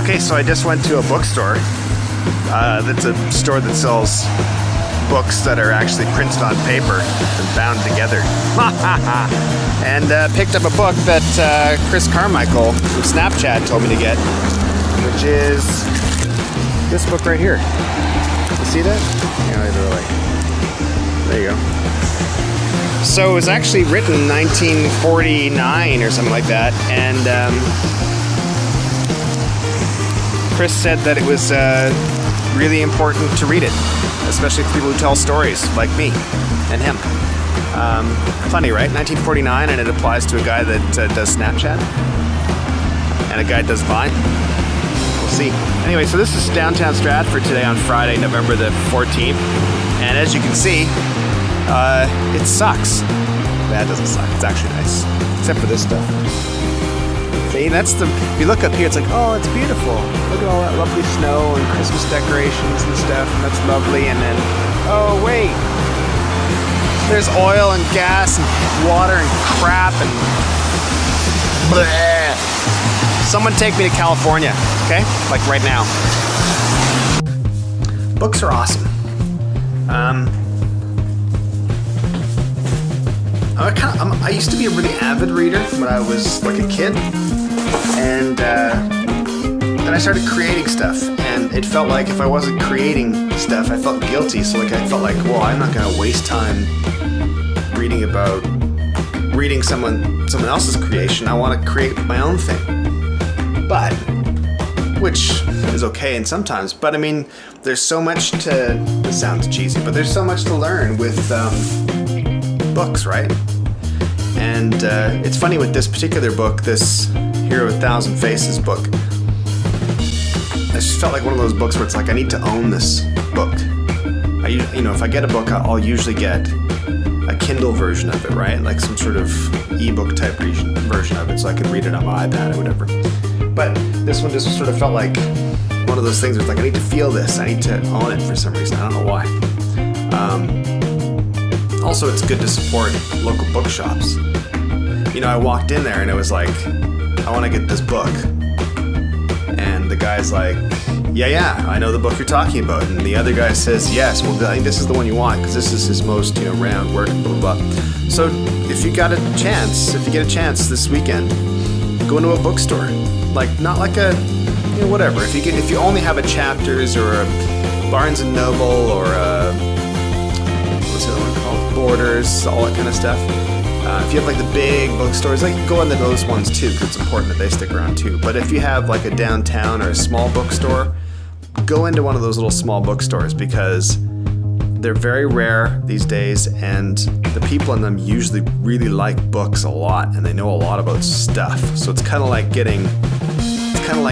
Okay, so I just went to a bookstore. That's a store that sells books that are actually printed on paper and bound together. And picked up a book that Chris Carmichael from Snapchat told me to get, which is this book right here. You see that? Yeah, literally. There you go. So it was actually written in 1949 or something like that, and Chris said that it was really important to read it, especially for people who tell stories like me and him. Funny, right? 1949, and it applies to a guy that does Snapchat and a guy that does Vine. We'll see. Anyway, so this is downtown Stratford today on Friday, November the 14th, and as you can see, it sucks. That doesn't suck. It's actually nice, except for this stuff. See, that's the. If you look up here, it's like, oh, it's beautiful. Look at all that lovely snow and Christmas decorations and stuff. And that's lovely. And then, oh wait, there's oil and gas and water and crap and. Bleh. Someone take me to California, okay? Like right now. Books are awesome. I used to be a really avid reader when I was like a kid, and then I started creating stuff, and it felt like if I wasn't creating stuff, I felt guilty. So like I felt like, well, I'm not going to waste time reading someone else's creation. I want to create my own thing, but which is okay and sometimes. But I mean, there's so much to. This sounds cheesy, but there's so much to learn with books, right? And it's funny with this particular book, this Hero of 1,000 Faces book. I just felt like one of those books where it's like I need to own this book. If I get a book, I'll usually get a Kindle version of it, right? Like some sort of ebook type version of it, so I can read it on my iPad or whatever. But this one just sort of felt like one of those things where it's like I need to feel this. I need to own it for some reason. I don't know why. Also, it's good to support local bookshops. I walked in there and it was like, I want to get this book. And the guy's like, yeah, I know the book you're talking about. And the other guy says, yes, well, I think this is the one you want because this is his most, round work, blah, blah, blah. So if you get a chance this weekend, go into a bookstore. Like, not like a, whatever. If you only have a Chapters or a Barnes & Noble or a, what's the other one called? Borders, all that kind of stuff. If you have like the big bookstores, like go into those ones too, because it's important that they stick around too. But if you have like a downtown or a small bookstore, go into one of those little small bookstores because they're very rare these days, and the people in them usually really like books a lot, and they know a lot about stuff. So it's kind of like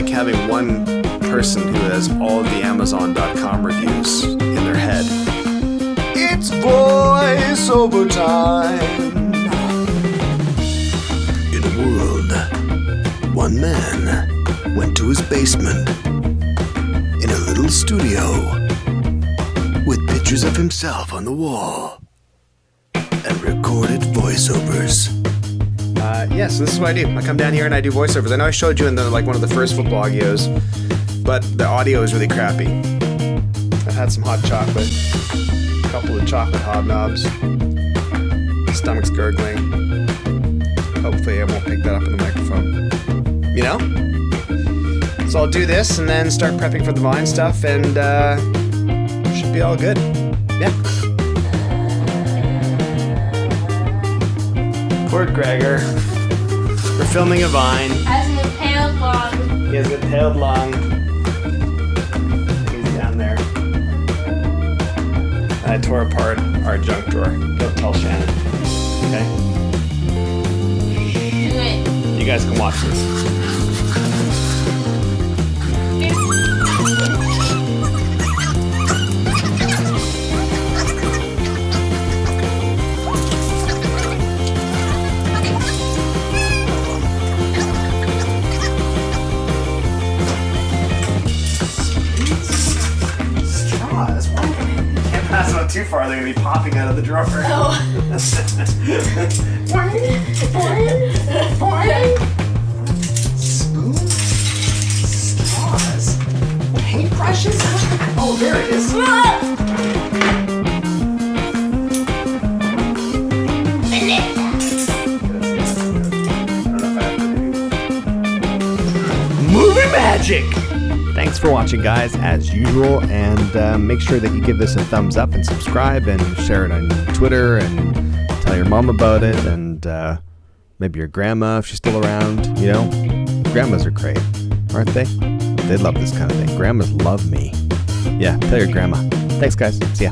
having one person who has all of the Amazon.com reviews in their head. It's voiceover time. In a world, one man went to his basement in a little studio with pictures of himself on the wall and recorded voiceovers. So this is what I do. I come down here and I do voiceovers. I know I showed you in one of the first Viblogos, but the audio is really crappy. I've had some hot chocolate, a couple of chocolate hobnobs, stomach's gurgling. Hopefully I won't pick that up in the microphone. So I'll do this and then start prepping for the Vine stuff, and should be all good. Yeah. Poor Gregor. We're filming a Vine. Has an impaled lung. He has an impaled lung. He's down there. And I tore apart our junk drawer. Don't tell Shannon. Okay? Do it. You guys can watch this. That's not too far, they're going to be popping out of the drawer. No. Spoon? Stop. shit. Oh, there it is. Movie magic! Thanks for watching, guys, as usual, and make sure that you give this a thumbs up and subscribe and share it on Twitter and tell your mom about it and maybe your grandma if she's still around. You know, grandmas are great, aren't they? They love this kind of thing. Grandmas love me. Yeah, tell your grandma. Thanks, guys. See ya.